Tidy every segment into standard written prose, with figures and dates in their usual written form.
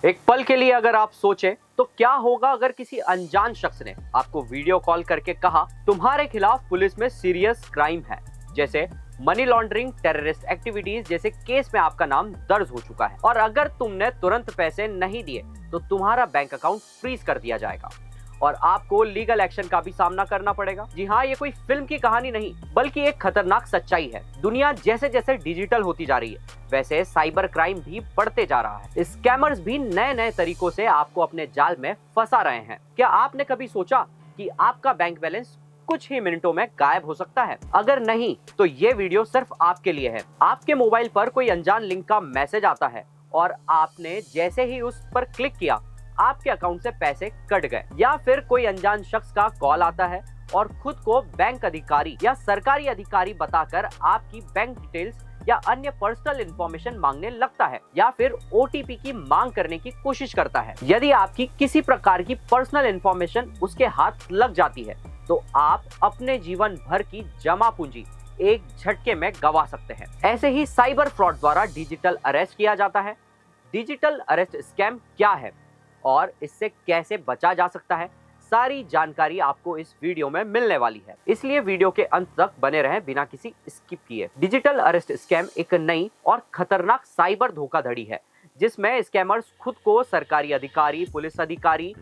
एक पल के लिए अगर आप सोचें तो क्या होगा अगर किसी अनजान शख्स ने आपको वीडियो कॉल करके कहा तुम्हारे खिलाफ पुलिस में सीरियस क्राइम है, जैसे मनी लॉन्ड्रिंग, टेररिस्ट एक्टिविटीज जैसे केस में आपका नाम दर्ज हो चुका है और अगर तुमने तुरंत पैसे नहीं दिए तो तुम्हारा बैंक अकाउंट फ्रीज कर दिया जाएगा और आपको लीगल एक्शन का भी सामना करना पड़ेगा। जी हाँ, ये कोई फिल्म की कहानी नहीं बल्कि एक खतरनाक सच्चाई है। दुनिया जैसे जैसे डिजिटल होती जा रही है वैसे साइबर क्राइम भी बढ़ते जा रहा है। स्कैमर्स भी नए नए तरीकों से आपको अपने जाल में फंसा रहे हैं। क्या आपने कभी सोचा कि आपका बैंक बैलेंस कुछ ही मिनटों में गायब हो सकता है? अगर नहीं तो ये वीडियो सिर्फ आपके लिए है। आपके मोबाइल पर कोई अनजान लिंक का मैसेज आता है और आपने जैसे ही उस पर क्लिक किया आपके अकाउंट से पैसे कट गए, या फिर कोई अनजान शख्स का कॉल आता है और खुद को बैंक अधिकारी या सरकारी अधिकारी बताकर आपकी बैंक डिटेल्स या अन्य पर्सनल इंफॉर्मेशन मांगने लगता है या फिर ओटीपी की मांग करने की कोशिश करता है। यदि आपकी किसी प्रकार की पर्सनल इंफॉर्मेशन उसके हाथ लग जाती है तो आप अपने जीवन भर की जमा पूंजी एक झटके में गंवा सकते हैं। ऐसे ही साइबर फ्रॉड द्वारा डिजिटल अरेस्ट किया जाता है। डिजिटल अरेस्ट स्कैम क्या है और इससे कैसे बचा जा सकता है, सारी जानकारी आपको इस वीडियो में मिलने वाली है, इसलिए वीडियो के अंत तक बने रहें बिना किसी स्किप किए। डिजिटल अरेस्ट स्कैम एक नई और खतरनाक साइबर धोखाधड़ी है जिसमें स्कैमर्स खुद को सरकारी अधिकारी, पुलिस अधिकारी,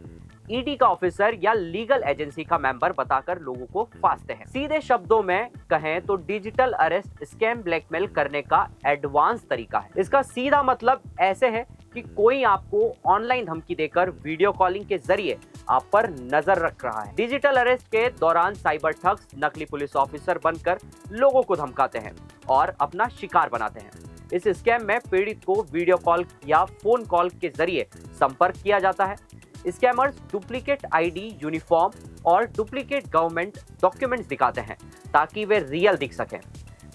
ईडी का ऑफिसर या लीगल एजेंसी का मेंबर बताकर लोगों को फांसते हैं। सीधे शब्दों में कहें तो डिजिटल अरेस्ट स्कैम ब्लैकमेल करने का एडवांस तरीका है। इसका सीधा मतलब ऐसे है कि कोई आपको ऑनलाइन धमकी देकर वीडियो कॉलिंग के जरिए आप पर नजर रख रहा है। डिजिटल अरेस्ट के दौरान साइबर ठग्स नकली पुलिस ऑफिसर बनकर लोगों को धमकाते हैं और अपना शिकार बनाते हैं। इस स्कैम में पीड़ित को वीडियो कॉल या फोन कॉल के जरिए संपर्क किया जाता है। स्कैमर्स डुप्लीकेट आईडी, यूनिफॉर्म और डुप्लीकेट गवर्नमेंट डॉक्यूमेंट्स दिखाते हैं ताकि वे रियल दिख सकें।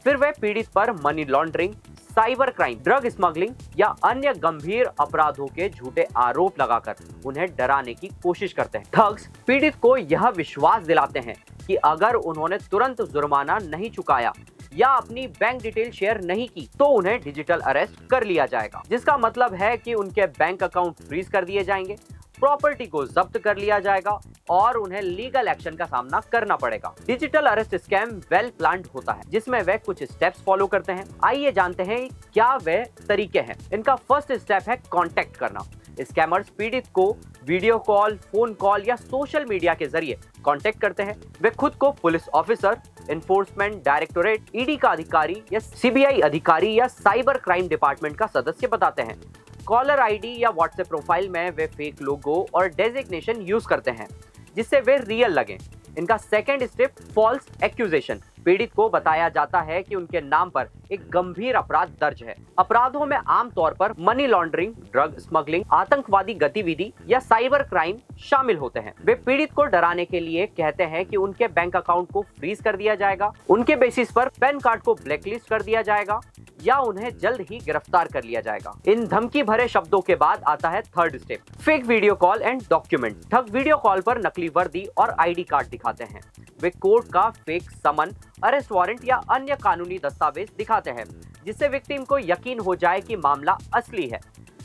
फिर वे पीड़ित पर money laundering, cyber crime, drug smuggling या अन्य गंभीर अपराधों के झूठे आरोप लगाकर उन्हें डराने की कोशिश करते हैं। ठग्स पीड़ित को यह विश्वास दिलाते हैं कि अगर उन्होंने तुरंत जुर्माना नहीं चुकाया या अपनी बैंक डिटेल शेयर नहीं की तो उन्हें डिजिटल अरेस्ट कर लिया जाएगा, जिसका मतलब है कि उनके बैंक अकाउंट फ्रीज कर दिए जाएंगे, प्रॉपर्टी को जब्त कर लिया जाएगा और उन्हें लीगल एक्शन का सामना करना पड़ेगा। Digital arrest scam well planned होता है जिसमें वे कुछ स्टेप्स फॉलो करते हैं। आइए जानते हैं क्या वे तरीके हैं। इनका फर्स्ट स्टेप है कांटेक्ट करना। स्कैमर्स पीड़ित को वीडियो कॉल, फोन कॉल या सोशल मीडिया के जरिए कांटेक्ट करते हैं। वे खुद को police officer, enforcement directorate, ED का अधिकारी या सीबीआई अधिकारी या साइबर क्राइम डिपार्टमेंट का सदस्य बताते हैं। कॉलर आईडी या व्हाट्सएप प्रोफाइल में वे फेक लोगो और डेजिग्नेशन यूज करते हैं जिससे वे रियल लगें। इनका सेकंड स्टेप फॉल्स एक्यूजेशन। पीड़ित को बताया जाता है कि उनके नाम पर एक गंभीर अपराध दर्ज है। अपराधों में आमतौर पर मनी लॉन्ड्रिंग, ड्रग स्मगलिंग, आतंकवादी गतिविधि या साइबर क्राइम शामिल होते हैं। वे पीड़ित को डराने के लिए कहते हैं कि उनके बैंक अकाउंट को फ्रीज कर दिया जाएगा, उनके बेसिस पर पैन कार्ड को ब्लैकलिस्ट कर दिया जाएगा या उन्हें जल्द ही गिरफ्तार कर लिया जाएगा। इन धमकी भरे शब्दों के बाद आता है third step, fake video call and document. ठग वीडियो कॉल पर नकली वर्दी और आईडी कार्ड दिखाते हैं। वे कोर्ट का फेक समन, अरेस्ट वारंट या अन्य कानूनी दस्तावेज दिखाते हैं जिससे विक्टिम को यकीन हो जाए कि मामला असली है।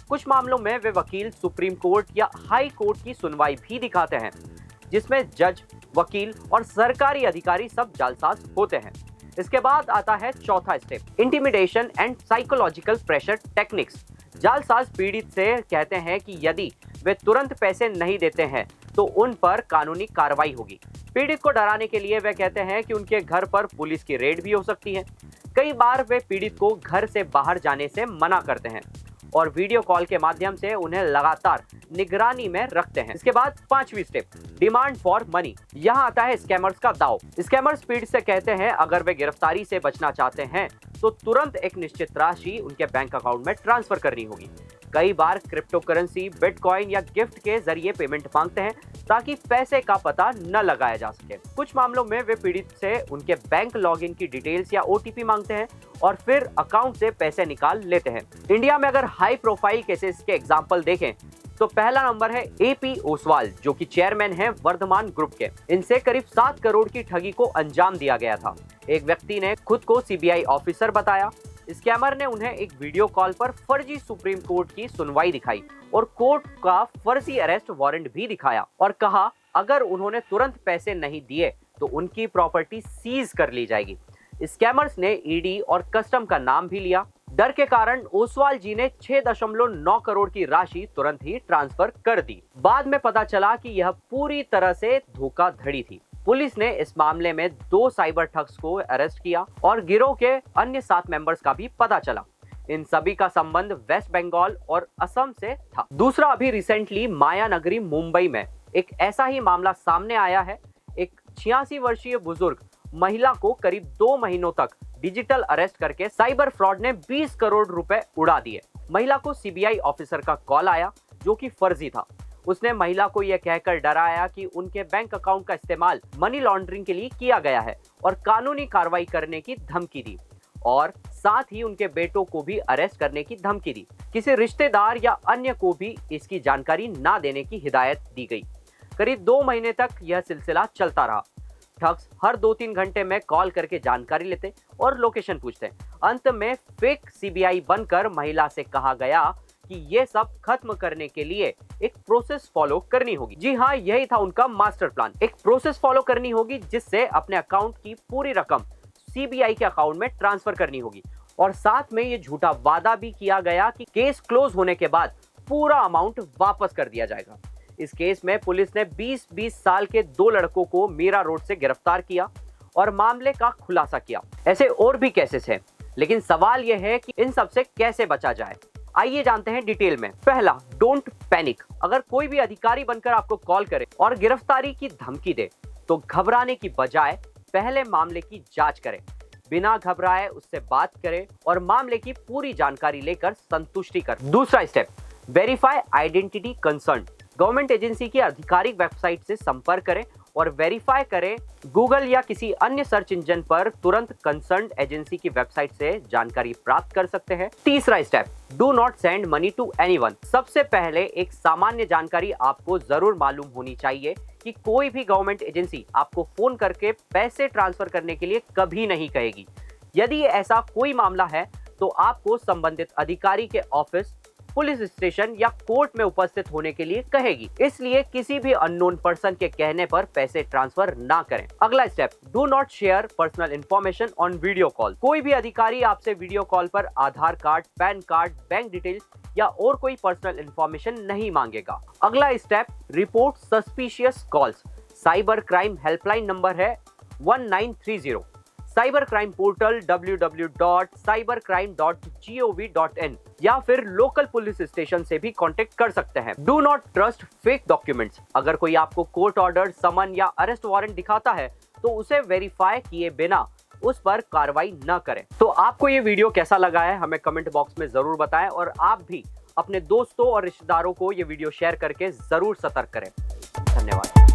कुछ मामलों में वे वकील, सुप्रीम कोर्ट या हाई कोर्ट की सुनवाई भी दिखाते हैं जिसमें जज, वकील और सरकारी अधिकारी सब जालसाज होते हैं। इसके बाद आता है चौथा step, intimidation and psychological pressure techniques. जालसाज पीड़ित से कहते हैं कि यदि वे तुरंत पैसे नहीं देते हैं तो उन पर कानूनी कार्रवाई होगी। पीड़ित को डराने के लिए वे कहते हैं कि उनके घर पर पुलिस की रेड भी हो सकती है। कई बार वे पीड़ित को घर से बाहर जाने से मना करते हैं और वीडियो कॉल के माध्यम से उन्हें लगातार निगरानी में रखते हैं। इसके बाद पांचवी स्टेप, डिमांड फॉर मनी। यहाँ आता है स्कैमर्स का दाव। स्कैमर्स पीड़ित से कहते हैं अगर वे गिरफ्तारी से बचना चाहते हैं तो तुरंत एक निश्चित राशि उनके बैंक अकाउंट में ट्रांसफर करनी होगी। कई बार क्रिप्टो करेंसी, बिटकॉइन या गिफ्ट के जरिए पेमेंट मांगते हैं ताकि पैसे का पता न लगाया जा सके। कुछ मामलों में वे पीड़ित से उनके बैंक लॉगिन की डिटेल्स या ओटीपी मांगते हैं और फिर अकाउंट से पैसे निकाल लेते हैं। इंडिया में अगर हाई प्रोफाइल केसेस के एग्जांपल देखें तो पहला नंबर है एपी ओसवाल, जो कि चेयरमैन हैं वर्धमान ग्रुप के। इनसे करीब 7 करोड़ की ठगी को अंजाम दिया गया था। एक व्यक्ति ने खुद को सीबीआई ऑफिसर बताया स्कैमर ने उन्हें एक वीडियो कॉल पर फर्जी सुप्रीम कोर्ट की सुनवाई दिखाई और कोर्ट का फर्जी अरेस्ट वारंट भी दिखाया और कहा अगर उन्होंने तुरंत पैसे नहीं दिए तो उनकी प्रॉपर्टी सीज कर ली जाएगी। स्कैमर्स ने ईडी और कस्टम का नाम भी लिया। डर के कारण ओसवाल जी ने 6.9 करोड़ की राशि तुरंत ही ट्रांसफर कर दी। बाद में पता चला कि यह पूरी तरह से धोखाधड़ी थी। पुलिस ने इस मामले में 2 साइबर ठग्स को अरेस्ट किया और गिरोह के अन्य 7 मेंबर्स का भी पता चला। इन सभी का संबंध वेस्ट बंगाल और असम से था। दूसरा, अभी रिसेंटली माया नगरी मुंबई में एक ऐसा ही मामला सामने आया है। एक 86 वर्षीय बुजुर्ग महिला को करीब 2 महीनों तक डिजिटल अरेस्ट करके साइबर फ्रॉड ने 20 करोड़ रुपए उड़ा दिए। महिला को सीबीआई ऑफिसर का कॉल आया जो कि फर्जी था। उसने महिला को यह कहकर डराया कि उनके बैंक अकाउंट का इस्तेमाल मनी लॉन्ड्रिंग के लिए किया गया है और कानूनी कार्रवाई करने की धमकी दी और साथ ही उनके बेटों को भी अरेस्ट करने की धमकी दी। किसी रिश्तेदार या अन्य को भी इसकी जानकारी ना देने की हिदायत दी गई। करीब 2 महीने तक यह सिलसिला चलता रहा। ठग्स हर 2-3 घंटे में कॉल करके जानकारी लेते और लोकेशन पूछते। अंत में फेक सीबीआई बनकर महिला से कहा गया कि ये सब खत्म करने के लिए एक प्रोसेस फॉलो करनी होगी। जी हाँ, यही था उनका मास्टर प्लान। एक प्रोसेस फॉलो करनी होगी जिससे अपने अकाउंट की पूरी रकम सीबीआई के अकाउंट में ट्रांसफर करनी होगी और साथ में ये झूठा वादा भी किया गया कि केस क्लोज होने के बाद पूरा अमाउंट वापस कर दिया जाएगा। इस केस में पुलिस ने 20-20 साल के 2 लड़कों को मीरा रोड से गिरफ्तार किया और मामले का खुलासा किया। ऐसे और भी केसेस हैं, लेकिन सवाल यह है कि इन सब से कैसे बचा जाए। आइए जानते हैं डिटेल में। पहला, डोंट पैनिक। अगर कोई भी अधिकारी बनकर आपको कॉल करे और गिरफ्तारी की धमकी दे तो घबराने की बजाय पहले मामले की जांच करें। बिना घबराए उससे बात करें और मामले की पूरी जानकारी लेकर संतुष्टि करें। दूसरा step, verify identity concern. Government agency की आधिकारिक वेबसाइट से संपर्क करें और वेरीफाई करें। गूगल या किसी अन्य सर्च इंजन पर तुरंत कंसर्न एजेंसी की वेबसाइट से जानकारी प्राप्त कर सकते हैं। तीसरा step, do not send money to anyone. सबसे पहले एक सामान्य जानकारी आपको जरूर मालूम होनी चाहिए कि कोई भी गवर्नमेंट एजेंसी आपको फोन करके पैसे ट्रांसफर करने के लिए कभी नहीं कहेगी। यदि ऐसा कोई मामला है तो आपको संबंधित अधिकारी के ऑफिस, पुलिस स्टेशन या कोर्ट में उपस्थित होने के लिए कहेगी। इसलिए किसी भी अननोन पर्सन के कहने पर पैसे ट्रांसफर ना करें। अगला step, do not share personal information on video call. कोई भी अधिकारी आपसे वीडियो कॉल पर Aadhaar card, PAN card, bank details या और कोई पर्सनल इंफॉर्मेशन नहीं मांगेगा। अगला step, report suspicious calls. Cyber crime helpline number है 1930। साइबर क्राइम पोर्टल www.cybercrime.gov.in या फिर लोकल पुलिस स्टेशन से भी कांटेक्ट कर सकते हैं। Do not trust fake documents. अगर कोई आपको कोर्ट ऑर्डर, समन या अरेस्ट वारंट दिखाता है तो उसे वेरीफाई किए बिना उस पर कार्रवाई न करें। तो आपको ये वीडियो कैसा लगा है हमें कमेंट बॉक्स में जरूर बताएं और आप भी अपने दोस्तों और रिश्तेदारों को ये वीडियो शेयर करके जरूर सतर्क करें। धन्यवाद।